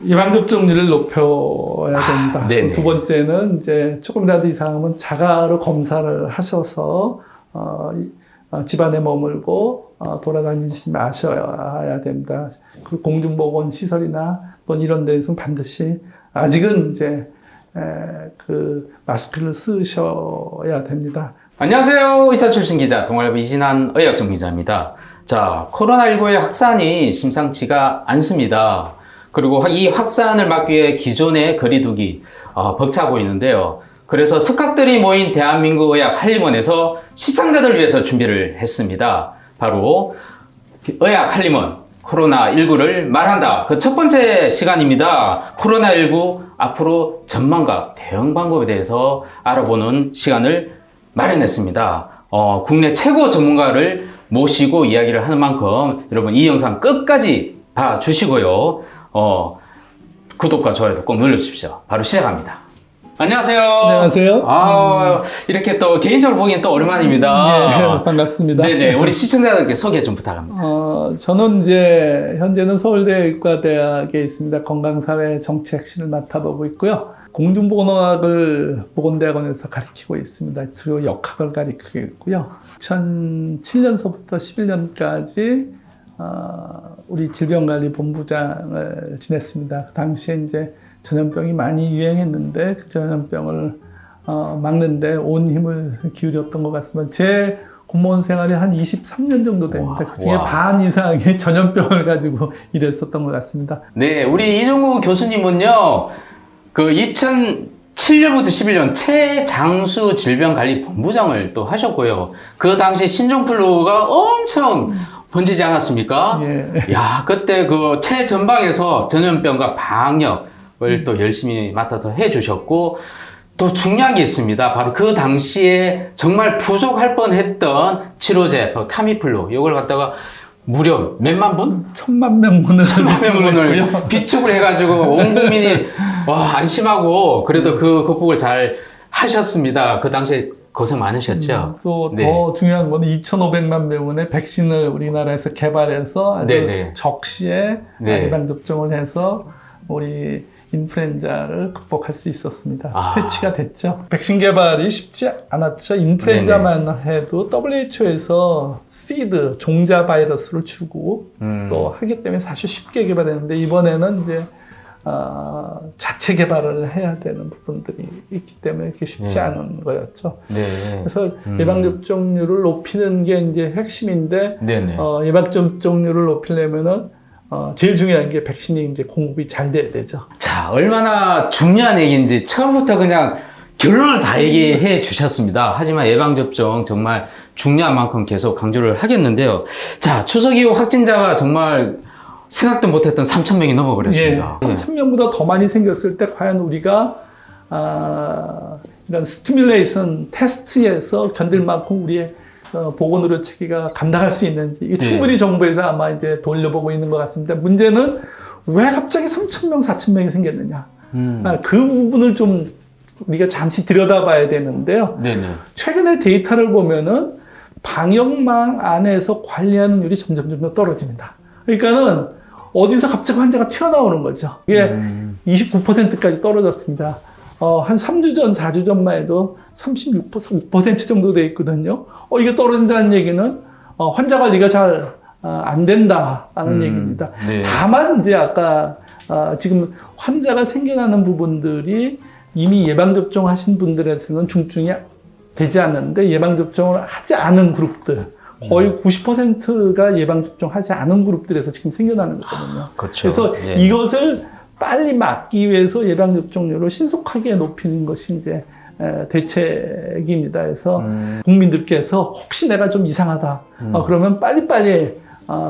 예방접종률을 높여야 됩니다. 네네. 두 번째는 이제 조금이라도 이상하면 자가로 검사를 하셔서 집안에 머물고 돌아다니지 마셔야 됩니다. 그 공중보건 시설이나 또는 이런 데에서는 반드시 아직은 이제 그 마스크를 쓰셔야 됩니다. 안녕하세요. 의사 출신 기자 동아일보 이진한 의학전 기자입니다. 자, 코로나19의 확산이 심상치가 않습니다. 그리고 이 확산을 막기 위해 기존의 거리두기 벅차고 있는데요. 그래서 석학들이 모인 대한민국 의학 한림원에서 시청자들 위해서 준비를 했습니다. 바로 의학 한림원 코로나19를 말한다. 그 첫 번째 시간입니다. 코로나19 앞으로 전망과 대응 방법에 대해서 알아보는 시간을 마련했습니다. 국내 최고 전문가를 모시고 이야기를 하는 만큼 여러분 이 영상 끝까지 봐주시고요. 구독과 좋아요도 꼭 눌러주십시오. 바로 시작합니다. 안녕하세요. 안녕하세요. 이렇게 또 개인적으로 보기엔 또 오랜만입니다. 네, 반갑습니다. 네네. 우리 시청자들께 소개 좀 부탁합니다. 저는 이제 현재는 서울대 의과대학에 있습니다. 건강사회 정책실을 맡아보고 있고요. 공중보건의학을 보건대학원에서 가르치고 있습니다. 주요 역학을 가르치고 있고요. 2007년서부터 11년까지 우리 질병관리본부장을 지냈습니다. 그 당시에 이제 전염병이 많이 유행했는데 그 전염병을 막는데 온 힘을 기울였던 것 같습니다. 제 공무원 생활이 한 23년 정도 됩니다. 그 중에 반 이상의 전염병을 가지고 일했었던 것 같습니다. 네, 우리 이종우 교수님은요, 그 2007년부터 11년 최장수 질병관리본부장을 또 하셨고요. 그 당시 신종플루가 엄청 번지지 않았습니까? 예. 야, 그때 그 최전방에서 전염병과 방역을 또 열심히 맡아서 해주셨고, 또 중요한 게 있습니다. 바로 그 당시에 정말 부족할 뻔했던 치료제, 타미플루, 이걸 갖다가 무려 몇만 분? 1000만 명분을 비축을 해가지고 온 국민이 안심하고 그래도 그 극복을 잘 하셨습니다. 그 당시에 고생 많으셨죠? 또 더 중요한 거는 2,500만 명분의 백신을 우리나라에서 개발해서 아주 네네. 적시에 예방접종을 해서 우리 인플루엔자를 극복할 수 있었습니다. 퇴치가 됐죠. 백신 개발이 쉽지 않았죠. 인플루엔자만 해도 WHO에서 시드, 종자 바이러스를 주고 또 하기 때문에 사실 쉽게 개발했는데 이번에는 이제 자체 개발을 해야 되는 부분들이 있기 때문에 이렇게 쉽지 않은 거였죠. 네. 그래서 예방접종률을 높이는 게 이제 핵심인데 네네. 예방접종률을 높이려면은 제일 중요한 게 백신이 이제 공급이 잘 돼야 되죠. 자, 얼마나 중요한 얘기인지 처음부터 그냥 결론을 다 얘기해 주셨습니다. 하지만 예방접종 정말 중요한 만큼 계속 강조를 하겠는데요. 자, 추석 이후 확진자가 정말 생각도 못했던 3,000명이 넘어버렸습니다. 3,000명보다 더 많이 생겼을 때 과연 우리가 이런 스티뮬레이션 테스트에서 견딜 만큼 우리의 보건의료 체계가 감당할 수 있는지 이게 충분히 정부에서 아마 이제 돌려보고 있는 것 같습니다. 문제는 왜 갑자기 3,000명, 4,000명이 생겼느냐. 그 부분을 좀 우리가 잠시 들여다봐야 되는데요. 네네. 최근에 데이터를 보면은 방역망 안에서 관리하는 율이 점점 떨어집니다. 그러니까는 어디서 갑자기 환자가 튀어나오는 거죠. 이게 29%까지 떨어졌습니다. 한 3주 전, 4주 전만 해도 36% 정도 돼 있거든요. 이게 떨어진다는 얘기는 환자 관리가 잘 안 된다라는 얘기입니다. 네. 다만 이제 아까 지금 환자가 생겨나는 부분들이 이미 예방접종 하신 분들에서는 중증이 되지 않는데 예방접종을 하지 않은 그룹들 거의 90%가 예방접종 하지 않은 그룹들에서 지금 생겨나는 거거든요. 그렇죠. 그래서 이것을 빨리 막기 위해서 예방접종률을 신속하게 높이는 것이 이제 대책입니다. 그래서 국민들께서 혹시 내가 좀 이상하다 그러면 빨리빨리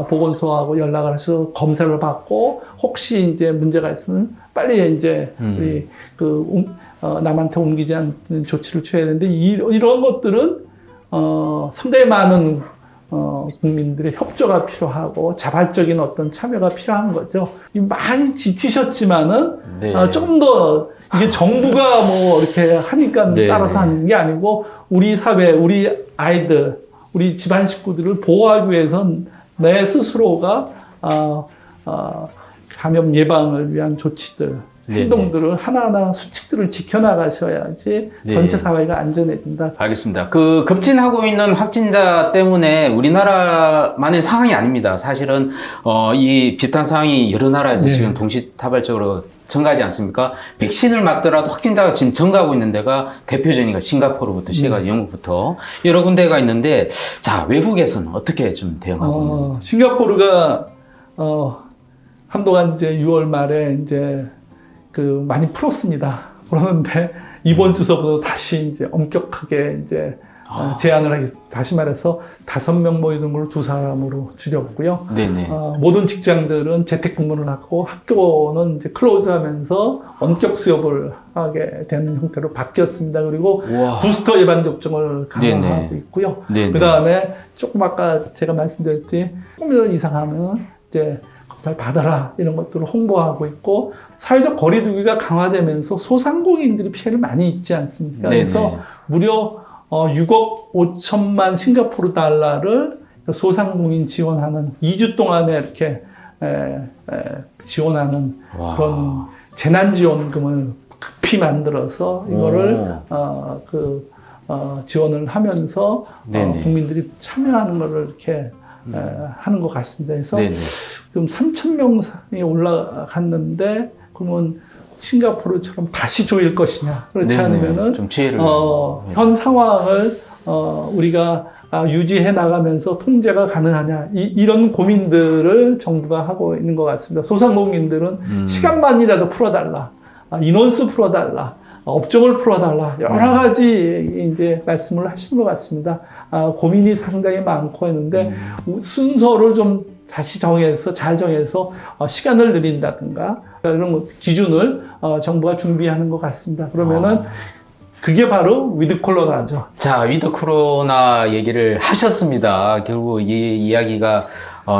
보건소하고 연락을 해서 검사를 받고 혹시 이제 문제가 있으면 빨리 이제 우리 남한테 옮기지 않는 조치를 취해야 되는데 이런 것들은 상당히 많은 국민들의 협조가 필요하고 자발적인 어떤 참여가 필요한 거죠. 많이 지치셨지만은 조금 더 이게 정부가 뭐 이렇게 하니까 따라서 하는 게 아니고 우리 사회, 우리 아이들, 우리 집안 식구들을 보호하기 위해선 내 스스로가 감염 예방을 위한 조치들, 네네. 행동들을 하나하나 수칙들을 지켜나가셔야지 네. 전체 사회가 안전해진다. 알겠습니다. 그 급진하고 있는 확진자 때문에 우리나라만의 상황이 아닙니다. 사실은 이 비슷한 상황이 여러 나라에서 네. 지금 동시다발적으로 증가하지 않습니까? 백신을 맞더라도 확진자가 지금 증가하고 있는 데가 대표적이니까 싱가포르부터 시가지 영국부터 여러 군데가 있는데, 자, 외국에서는 어떻게 좀 대응하고 있는 건가요? 싱가포르가 한동안 이제 6월 말에 이제 그 많이 풀었습니다. 그러는데 이번 주서부터 다시 이제 엄격하게 이제 제한을 하기, 다시 말해서 5명 모이는 걸 2사람으로 줄였고요. 네네. 모든 직장들은 재택근무를 하고 학교는 이제 클로즈하면서 원격 수업을 하게 되는 형태로 바뀌었습니다. 그리고 우와. 부스터 예방 접종을 강화하고 네네. 있고요. 네네. 그 다음에 조금 아까 제가 말씀드렸듯이 조금 이상하면 이제 검사를 받아라 이런 것들을 홍보하고 있고, 사회적 거리두기가 강화되면서 소상공인들이 피해를 많이 입지 않습니까? 네네. 그래서 무려 6억 5천만 싱가포르 달러를 소상공인 지원하는 2주 동안에 이렇게 지원하는 와. 그런 재난지원금을 급히 만들어서 이거를 지원을 하면서 네네. 국민들이 참여하는 것을 이렇게 하는 것 같습니다. 그래서 네네. 지금 3,000명이 올라갔는데, 그러면 싱가포르처럼 다시 조일 것이냐? 그렇지 네네. 않으면은 좀 지혜를 현 상황을 우리가 유지해 나가면서 통제가 가능하냐? 이런 고민들을 정부가 하고 있는 것 같습니다. 소상공인들은 시간만이라도 풀어달라, 인원수 풀어달라, 업종을 풀어달라, 여러 가지 이제 말씀을 하시는 것 같습니다. 고민이 상당히 많고 했는데 순서를 좀 다시 정해서 잘 정해서 시간을 늘린다든가 이런 기준을 정부가 준비하는 것 같습니다. 그러면은 그게 바로 위드 코로나죠. 자, 위드 코로나 얘기를 하셨습니다. 결국 이 이야기가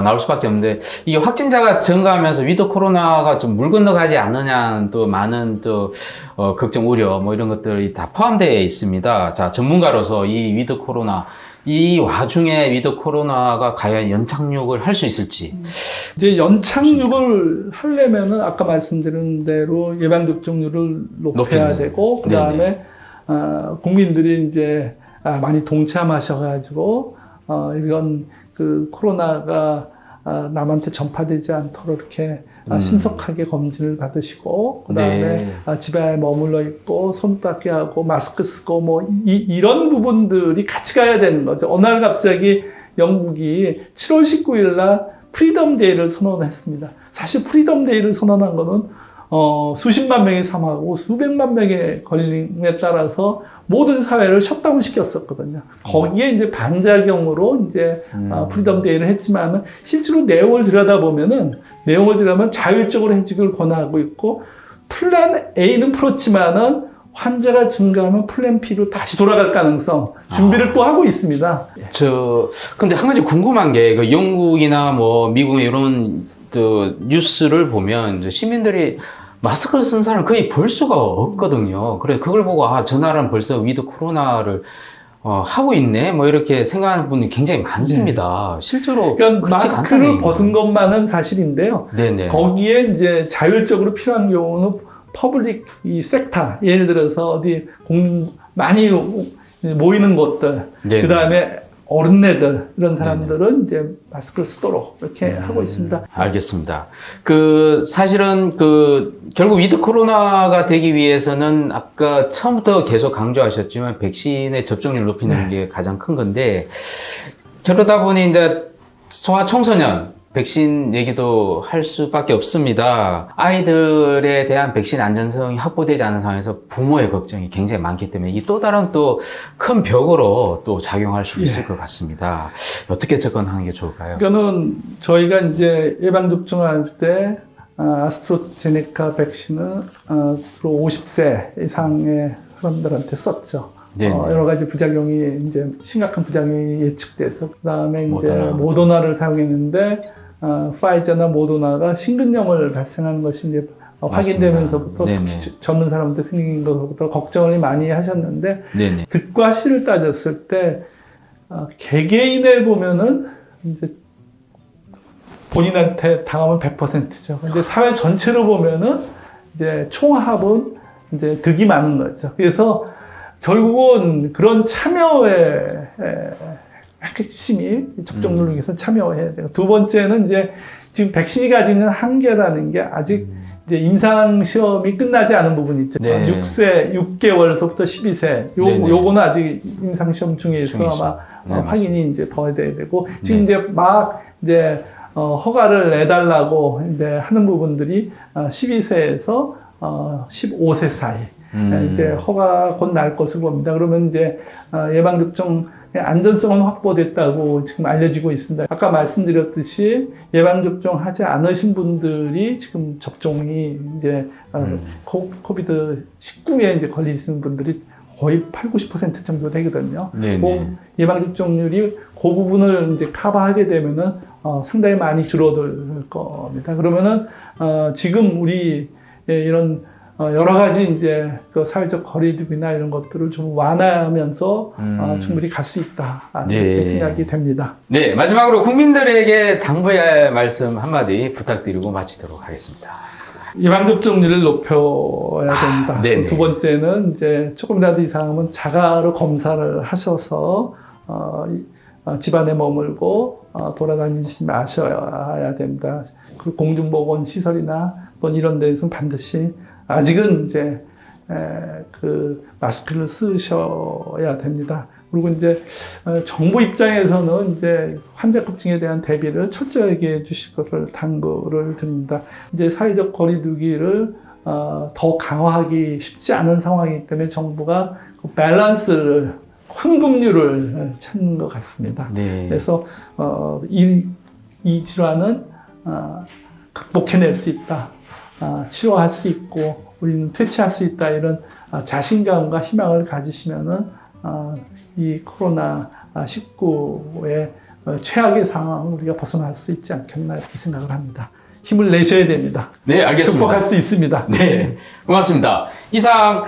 나올 수밖에 없는데, 이게 확진자가 증가하면서 위드 코로나가 좀 물 건너가지 않느냐는 또 많은 또 걱정, 우려 뭐 이런 것들이 다 포함되어 있습니다. 자, 전문가로서 이 위드 코로나, 이 와중에 위드 코로나가 과연 연착륙을 할 수 있을지. 이제 연착륙을 하려면은 아까 말씀드린 대로 예방접종률을 높여야 되고, 그 다음에 국민들이 이제 많이 동참하셔가지고 이런 그 코로나가 남한테 전파되지 않도록 이렇게 신속하게 검진을 받으시고, 그 다음에 집에 머물러 있고 손 닦기 하고 마스크 쓰고 뭐 이런 부분들이 같이 가야 되는 거죠. 어느 날 갑자기 영국이 7월 19일 날 프리덤 데이를 선언했습니다. 사실 프리덤 데이를 선언한 거는 수십만 명이 사망하고 수백만 명의 걸림에 따라서 모든 사회를 셧다운 시켰었거든요. 거기에 이제 반작용으로 이제 프리덤 데이를 했지만은 실제로 내용을 들여다보면은 자율적으로 해직을 권하고 있고, 플랜 A는 풀었지만은 환자가 증가하면 플랜 B로 다시 돌아갈 가능성 준비를 또 하고 있습니다. 근데 한 가지 궁금한 게, 그 영국이나 뭐 미국 이런 뉴스를 보면 이제 시민들이 마스크를 쓴 사람을 거의 볼 수가 없거든요. 그래, 그걸 보고, 저 나라는 벌써 위드 코로나를 하고 있네? 뭐 이렇게 생각하는 분이 굉장히 많습니다. 네. 실제로. 그러니까 마스크를 벗은 것만은 사실인데요. 네네. 거기에 이제 자율적으로 필요한 경우는 퍼블릭 이 섹터, 예를 들어서 어디 많이 모이는 곳들, 그 다음에 어른네들, 이런 사람들은 이제 마스크를 쓰도록 이렇게 하고 있습니다. 알겠습니다. 사실은 결국 위드 코로나가 되기 위해서는 아까 처음부터 계속 강조하셨지만 백신의 접종률 높이는 게 가장 큰 건데, 그러다 보니 이제 소아청소년 백신 얘기도 할 수밖에 없습니다. 아이들에 대한 백신 안전성이 확보되지 않은 상황에서 부모의 걱정이 굉장히 많기 때문에 이게 또 다른 또 큰 벽으로 또 작용할 수 있을 것 같습니다. 어떻게 접근하는 게 좋을까요? 그러니까는 저희가 이제 예방접종을 할 때 아스트라제네카 백신은 주로 50세 이상의 사람들한테 썼죠. 여러 가지 부작용이 이제 심각한 부작용이 예측돼서, 그다음에 이제 모더나를 사용했는데 파이저나 모더나가 심근염을 발생하는 것이 이제 확인되면서부터 젊은 사람한테 생긴 것부터 걱정을 많이 하셨는데, 득과 실을 따졌을 때 개개인에 보면은 이제 본인한테 당하면 100%죠. 근데 사회 전체로 보면은 이제 총합은 이제 득이 많은 거죠. 그래서 결국은 그런 참여의 핵심이 접종 누르기에서 참여해야 돼요. 두 번째는 이제 지금 백신이 가지는 한계라는 게 아직 이제 임상 시험이 끝나지 않은 부분이 있죠. 네. 6개월서부터 12세. 네네. 요거는 아직 임상 시험 중에서 아마 네, 확인이 이제 더 돼야 되고 지금 네. 이제 막 이제 허가를 내달라고 이제 하는 부분들이 12세에서 15세 사이 이제 허가 곧 날 것으로 봅니다. 그러면 이제 예방접종 안전성은 확보됐다고 지금 알려지고 있습니다. 아까 말씀드렸듯이 예방접종하지 않으신 분들이 지금 접종이 이제 코비드-19에 이제 걸리시는 분들이 거의 80-90% 정도 되거든요. 그 예방접종률이 그 부분을 이제 커버하게 되면은 상당히 많이 줄어들 겁니다. 그러면은 지금 우리 이런 여러 가지 이제 그 사회적 거리두기나 이런 것들을 좀 완화하면서 충분히 갈 수 있다. 이렇게 생각이 됩니다. 네, 마지막으로 국민들에게 당부의 말씀 한마디 부탁드리고 마치도록 하겠습니다. 예방접종률을 높여야 됩니다. 네네. 두 번째는 이제 조금이라도 이상하면 자가로 검사를 하셔서 집안에 머물고 돌아다니지 마셔야 됩니다. 그 공중보건 시설이나 또는 이런 데서는 반드시 아직은 이제 그 마스크를 쓰셔야 됩니다. 그리고 이제 정부 입장에서는 이제 환자급증에 대한 대비를 철저하게 해주실 것을 당부를 드립니다. 이제 사회적 거리두기를 더 강화하기 쉽지 않은 상황이기 때문에 정부가 그 밸런스를 황금률을 찾는 것 같습니다. 네. 그래서 이 질환은 극복해낼 수 있다. 치료할 수 있고 우리는 퇴치할 수 있다. 이런 자신감과 희망을 가지시면은 이 코로나 19의 최악의 상황을 우리가 벗어날 수 있지 않겠나 이렇게 생각을 합니다. 힘을 내셔야 됩니다. 네, 알겠습니다. 극복할 수 있습니다. 네, 고맙습니다. 이상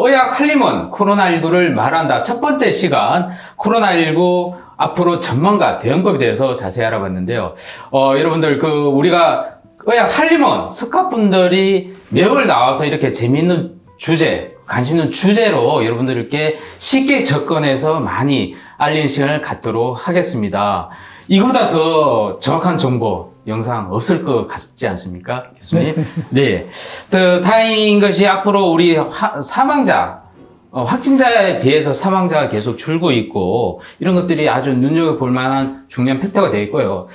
의학 한림원 코로나19를 말한다 첫 번째 시간 코로나19 앞으로 전망과 대응법에 대해서 자세히 알아봤는데요. 여러분들 우리가 의학 한림원 석가분들이 매월 나와서 이렇게 재미있는 주제, 관심 있는 주제로 여러분들께 쉽게 접근해서 많이 알리는 시간을 갖도록 하겠습니다. 이거보다 더 정확한 정보 영상 없을 것 같지 않습니까, 교수님? 네. 더 다행인 것이 앞으로 우리 사망자, 확진자에 비해서 사망자가 계속 줄고 있고 이런 것들이 아주 눈여겨볼 만한 중요한 팩터가 되어 있고요.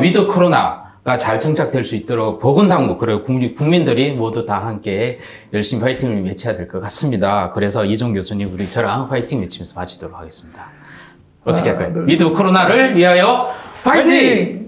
위드 코로나가 잘 정착될 수 있도록 보건당국 그리고 국민들이 모두 다 함께 열심히 화이팅을 외쳐야 될 것 같습니다. 그래서 이종 교수님 우리 저랑 화이팅 외치면서 마치도록 하겠습니다. 어떻게 할까요? 위드 코로나를 위하여 화이팅!